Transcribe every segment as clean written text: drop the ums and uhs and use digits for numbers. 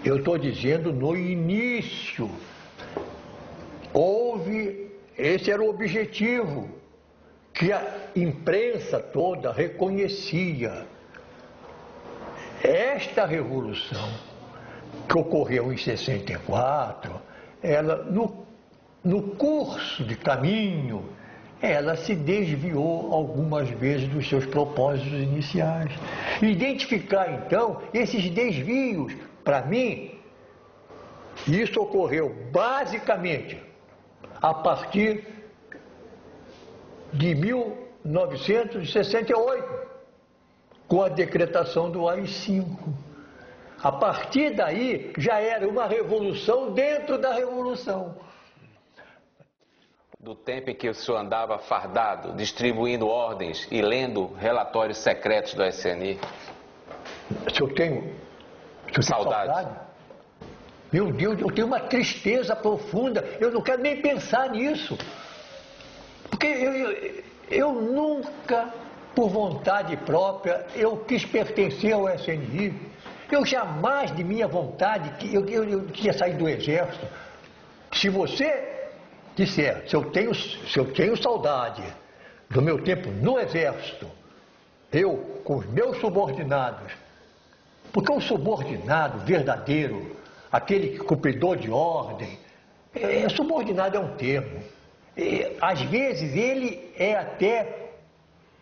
Eu estou dizendo no início. Esse era o objetivo, que a imprensa toda reconhecia. Esta revolução que ocorreu em 64, ela, no curso de caminho, ela se desviou algumas vezes dos seus propósitos iniciais. Identificar, então, esses desvios, para mim, isso ocorreu basicamente a partir de 1968, com a decretação do AI-5. A partir daí, já era uma revolução dentro da revolução. Do tempo em que o senhor andava fardado, distribuindo ordens e lendo relatórios secretos do SNI? Se eu tenho saudade? Meu Deus, eu tenho uma tristeza profunda. Eu não quero nem pensar nisso. Porque eu nunca, por vontade própria, eu quis pertencer ao SNI. Eu jamais, de minha vontade, eu queria sair do Exército. Se você disser, se eu tenho saudade do meu tempo no Exército, eu, com os meus subordinados, porque o subordinado verdadeiro, aquele cumpridor de ordem, subordinado é um termo. Às vezes ele é até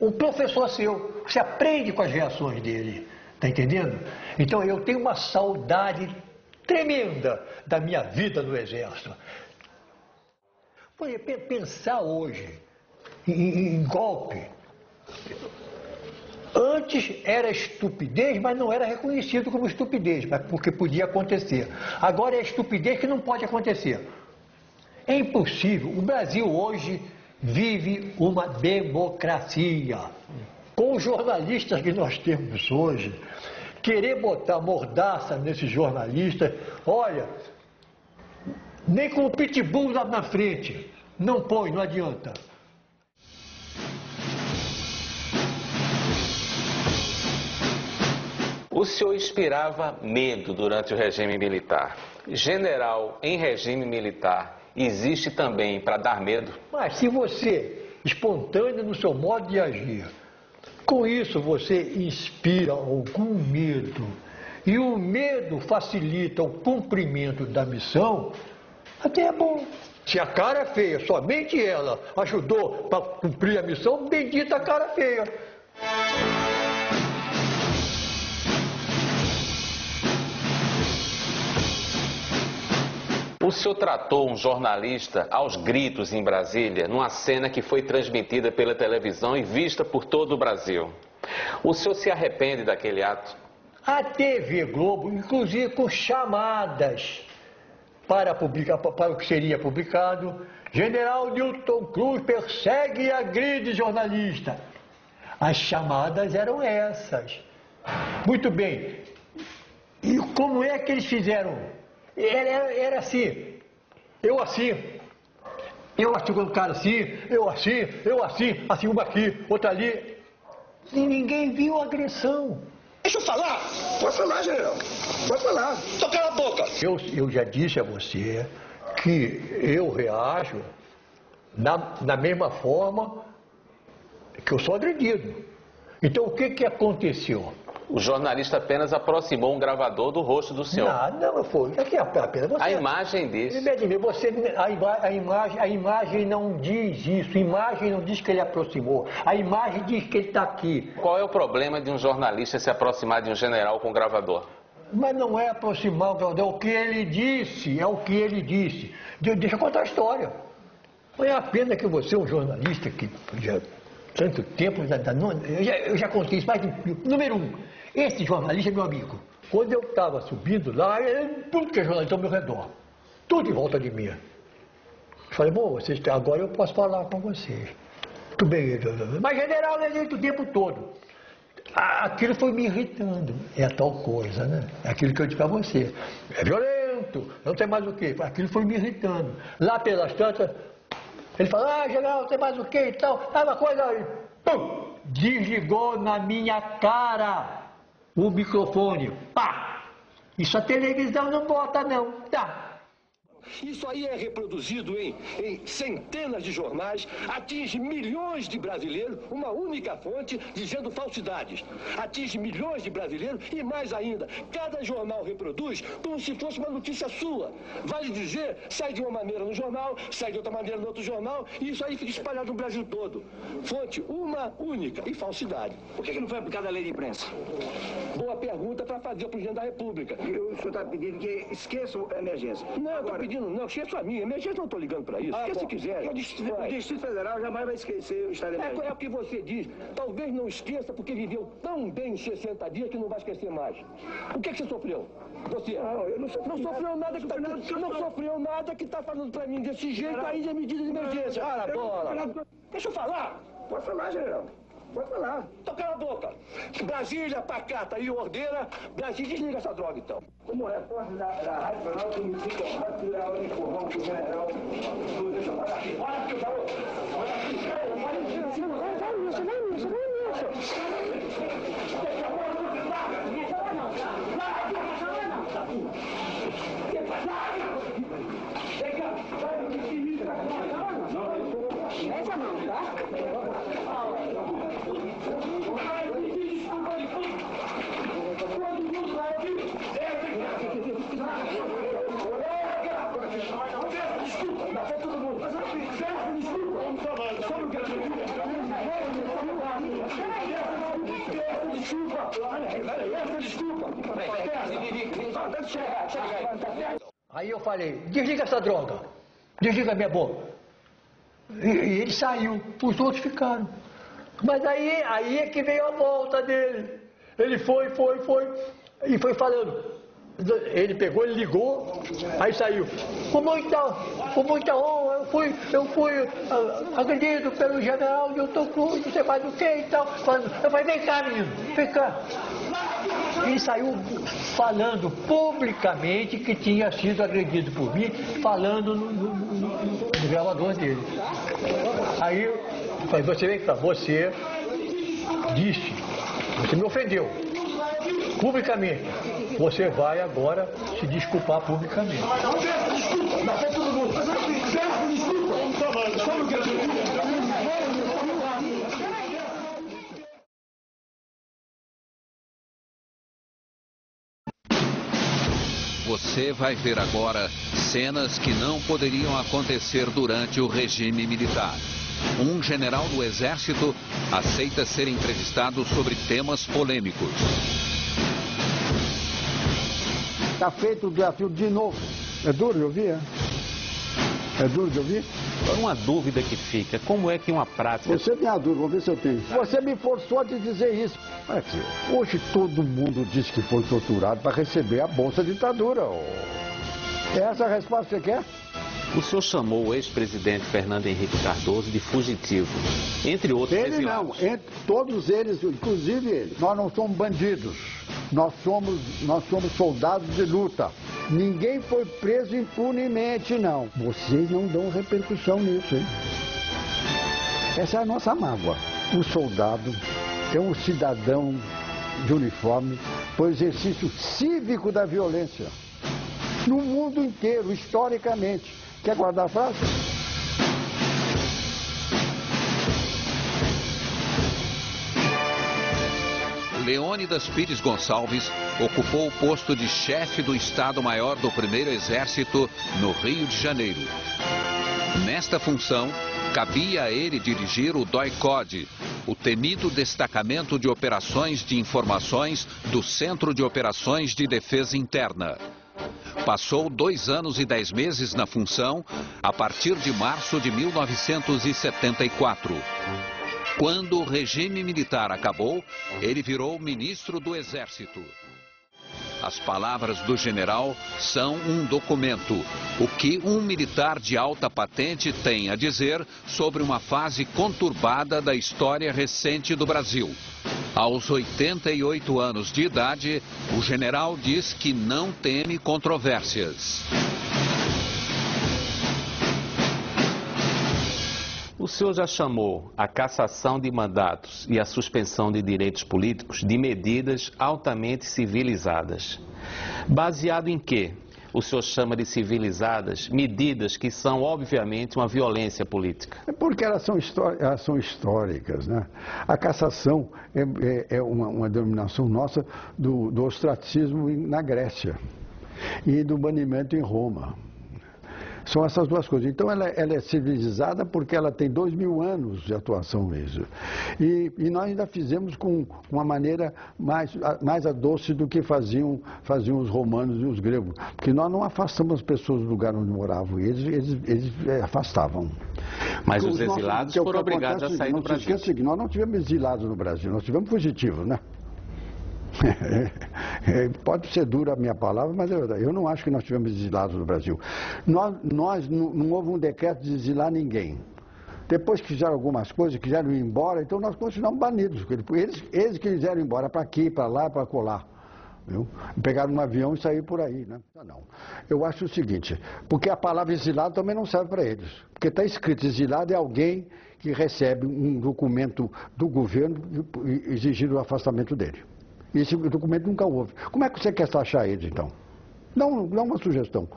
um professor seu. Você aprende com as reações dele. Está entendendo? Então eu tenho uma saudade tremenda da minha vida no Exército. Pensar hoje em golpe. Antes era estupidez, mas não era reconhecido como estupidez, porque podia acontecer. Agora é estupidez que não pode acontecer. É impossível. O Brasil hoje vive uma democracia. Com os jornalistas que nós temos hoje, querer botar mordaça nesses jornalistas, olha, nem com o pitbull lá na frente, não põe, não adianta. O senhor inspirava medo durante o regime militar. General em regime militar existe também para dar medo? Mas se você, espontâneo no seu modo de agir, com isso você inspira algum medo, e o medo facilita o cumprimento da missão, até é bom. Se a cara feia, somente ela, ajudou para cumprir a missão, bendita a cara feia. O senhor tratou um jornalista aos gritos em Brasília, numa cena que foi transmitida pela televisão e vista por todo o Brasil. O senhor se arrepende daquele ato? A TV Globo, inclusive com chamadas para o que seria publicado, General Newton Cruz persegue e agride jornalista. As chamadas eram essas. Muito bem. E como é que eles fizeram? Era assim, eu assim com o cara assim, assim uma aqui, outra ali. E ninguém viu a agressão. Deixa eu falar. Pode falar, general. Pode falar. Só cala a boca. Eu já disse a você que eu reajo da mesma forma que eu sou agredido. Então o que aconteceu? O jornalista apenas aproximou um gravador do rosto do senhor. Não foi. Aqui é apenas você. A imagem diz. A imagem não diz isso. A imagem não diz que ele aproximou. A imagem diz que ele está aqui. Qual é o problema de um jornalista se aproximar de um general com gravador? Mas não é aproximar o gravador, é o que ele disse. É o que ele disse. Deixa eu contar a história. É a pena que você é um jornalista que já tanto tempo, eu já contei isso mais de... Número 1, esse jornalista é meu amigo. Quando eu estava subindo lá, tudo que é jornalista ao meu redor, tudo em volta de mim. Eu falei, bom, agora eu posso falar com vocês. Tudo bem, mas general, é o tempo todo. Aquilo foi me irritando. É a tal coisa, né? É aquilo que eu disse para você. É violento, não tem mais o quê. Aquilo foi me irritando. Lá pelas tantas... Ele falou, general, tem mais o que e tal. Uma coisa aí, pum, desligou na minha cara o microfone. Pá! Isso a televisão não bota, não. Tá. Isso aí é reproduzido em centenas de jornais, atinge milhões de brasileiros, uma única fonte dizendo falsidades. Atinge milhões de brasileiros e mais ainda, cada jornal reproduz como se fosse uma notícia sua. Vale dizer, sai de uma maneira no jornal, sai de outra maneira no outro jornal, e isso aí fica espalhado no Brasil todo. Fonte uma única e falsidade. Por que não foi aplicada a lei de imprensa? Boa pergunta para fazer para o presidente da República. O senhor está pedindo que esqueçam a emergência. Não, eu estou pedindo. Não, esqueça a minha. Emergência não estou ligando para isso. Esqueça se quiser. O Distrito Federal jamais vai esquecer o estado de emergência. É o que você diz. Talvez não esqueça porque viveu tão bem em 60 dias que não vai esquecer mais. O que você sofreu? Você? Não, eu não sofreu nada que está não sofreu nada que está falando para mim desse jeito aí de medida de emergência. Ora, bola. Deixa eu falar. Pode falar, general. Pode falar. Então cala a boca. Brasília, pacata e ordeira. Brasília, desliga essa droga, então. Como repórter da Rádio Jornal, que me fica tirar o empurrão do general. Deixa eu falar aqui. Olha aqui, garoto. Olha aqui. Essa não, tá? Aí eu falei, desliga essa droga, desliga minha boca. E ele saiu, os outros ficaram. Mas aí é que veio a volta dele. Ele foi, e foi falando. Ele pegou, ele ligou, aí saiu. Como então, eu fui agredido pelo general de Cruz, não sei mais do que e tal. Eu falei, vem cá, menino, vem cá. Ele saiu falando publicamente que tinha sido agredido por mim, falando no gravador dele. Aí eu falei, você vem cá, você disse, você me ofendeu publicamente. Você vai agora se desculpar publicamente. Você vai ver agora cenas que não poderiam acontecer durante o regime militar. Um general do Exército aceita ser entrevistado sobre temas polêmicos. Está feito o desafio de novo. É duro de ouvir, é? É duro de ouvir? Uma dúvida que fica, como é que uma prática... Você tem a dúvida, vamos ver se eu tenho. Você me forçou a te dizer isso. Hoje todo mundo diz que foi torturado para receber a Bolsa Ditadura. É essa a resposta que você quer? O senhor chamou o ex-presidente Fernando Henrique Cardoso de fugitivo, entre outros Ele não, entre todos eles, inclusive ele. Nós não somos bandidos, nós somos soldados de luta. Ninguém foi preso impunemente, não. Vocês não dão repercussão nisso, hein? Essa é a nossa mágoa. O soldado é um cidadão de uniforme para o exercício cívico da violência. No mundo inteiro, historicamente. Quer guardar a frase? Leônidas Pires Gonçalves ocupou o posto de chefe do Estado-Maior do Primeiro Exército no Rio de Janeiro. Nesta função, cabia a ele dirigir o DOI-CODE, o temido Destacamento de Operações de Informações do Centro de Operações de Defesa Interna. Passou 2 anos e 10 meses na função a partir de março de 1974. Quando o regime militar acabou, ele virou ministro do Exército. As palavras do general são um documento, o que um militar de alta patente tem a dizer sobre uma fase conturbada da história recente do Brasil. Aos 88 anos de idade, o general diz que não teme controvérsias. O senhor já chamou a cassação de mandatos e a suspensão de direitos políticos de medidas altamente civilizadas. Baseado em quê? O senhor chama de civilizadas medidas que são, obviamente, uma violência política? É porque elas são históricas, né? A cassação é uma denominação nossa do ostracismo na Grécia e do banimento em Roma. São essas duas coisas. Então ela é civilizada porque ela tem 2000 anos de atuação mesmo. E nós ainda fizemos com uma maneira mais doce do que faziam os romanos e os gregos. Porque nós não afastamos as pessoas do lugar onde moravam, eles afastavam. Mas os exilados foram obrigados a sair do Brasil. Nós não tivemos exilados no Brasil, nós tivemos fugitivos, né? Pode ser dura a minha palavra, mas eu não acho que nós tivemos exilados no Brasil. Nós não houve um decreto de exilar ninguém. Depois que fizeram algumas coisas, quiseram ir embora, então nós continuamos banidos. Eles quiseram ir embora para aqui, para lá, para colar. Viu? Pegaram um avião e saíram por aí, né? Não. Eu acho o seguinte, porque a palavra exilado também não serve para eles. Porque está escrito exilado é alguém que recebe um documento do governo exigindo o afastamento dele. Esse documento nunca houve. Como é que você quer taxar eles, então? Não uma sugestão.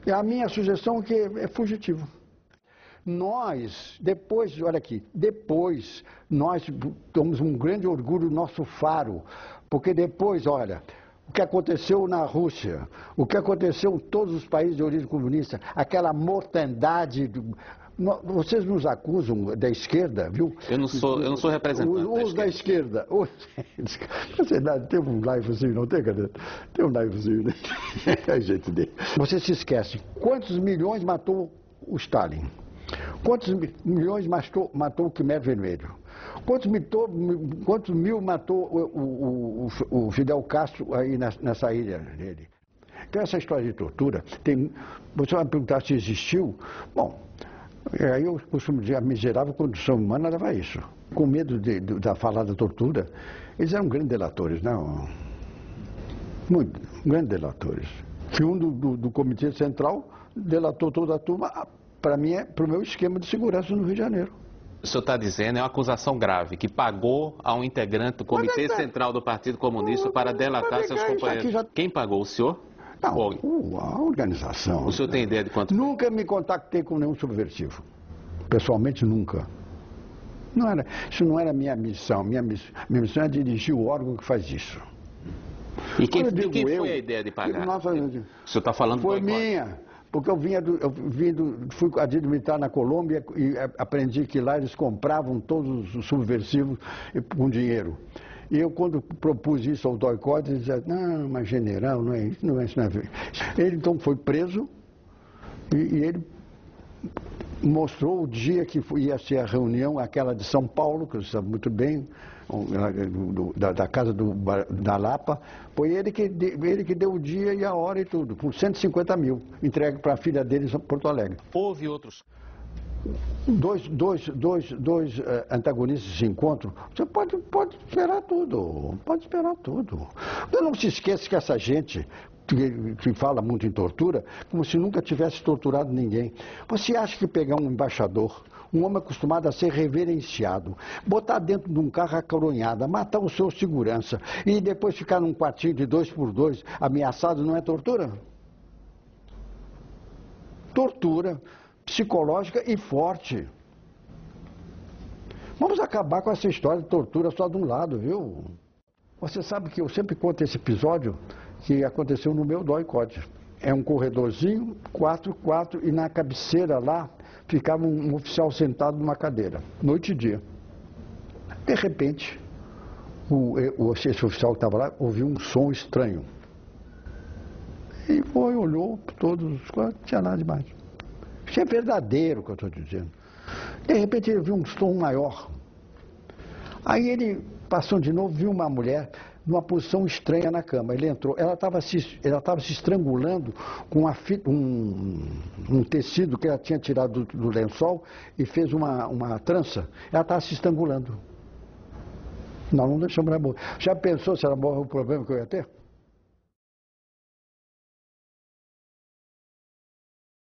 A minha sugestão é que é fugitivo. Nós, depois, olha aqui, nós temos um grande orgulho do nosso faro, porque depois, olha, o que aconteceu na Rússia, o que aconteceu em todos os países de origem comunista, aquela mortandade... Vocês nos acusam da esquerda, viu? Eu não sou representante da esquerda. Você tem um livezinho, não tem, cadê? Tem um livezinho, né? A gente dele. Você se esquece. Quantos milhões matou o Stalin? Quantos milhões matou o Khmer Vermelho? Quantos mil matou o Fidel Castro aí nessa ilha dele? Então essa história de tortura, você vai me perguntar se existiu? Bom... Aí eu costumo dizer, a miserável condição humana leva a isso. Com medo da falar da tortura, eles eram grandes delatores, não? Muito, grandes delatores. Que um do Comitê Central delatou toda a turma, para o meu esquema de segurança no Rio de Janeiro. O senhor está dizendo, é uma acusação grave, que pagou a um integrante do Comitê Central do Partido Comunista para delatar seus companheiros. Quem pagou, o senhor? Não, a organização. O senhor tem ideia de quanto? Nunca me contactei com nenhum subversivo. Pessoalmente, nunca. Isso não era minha missão. Minha missão é dirigir o órgão que faz isso. E quem foi a ideia de pagar? O senhor está falando foi minha. Porque fui militar na Colômbia e aprendi que lá eles compravam todos os subversivos com dinheiro. E eu, quando propus isso ao Doicode, ele dizia, não, mas general, não é isso, não é isso. Ele, então, foi preso e ele mostrou o dia que ia ser a reunião, aquela de São Paulo, que eu sabe muito bem, da casa da Lapa. Foi ele que deu o dia e a hora e tudo, por 150 mil, entregue para a filha dele em Porto Alegre. Houve outros... Dois antagonistas se encontram, você pode esperar tudo, Não se esqueça que essa gente que fala muito em tortura, como se nunca tivesse torturado ninguém. Você acha que pegar um embaixador, um homem acostumado a ser reverenciado, botar dentro de um carro acaronhado, matar o seu segurança e depois ficar num quartinho de 2x2 ameaçado, não é tortura? Tortura psicológica e forte. Vamos acabar com essa história de tortura só de um lado, viu? Você sabe que eu sempre conto esse episódio que aconteceu no meu Doicode. É um corredorzinho, 4x4, e na cabeceira lá ficava um oficial sentado numa cadeira, noite e dia. De repente, esse oficial que estava lá ouviu um som estranho. E foi, olhou todos os quatro, não tinha nada demais. Isso é verdadeiro o que eu estou dizendo. De repente ele viu um som maior. Aí ele, passando de novo, viu uma mulher numa posição estranha na cama. Ele entrou, ela estava se estrangulando com um tecido que ela tinha tirado do lençol e fez uma trança. Ela estava se estrangulando. Nós não deixamos ela morrer. Já pensou se ela morre o problema que eu ia ter?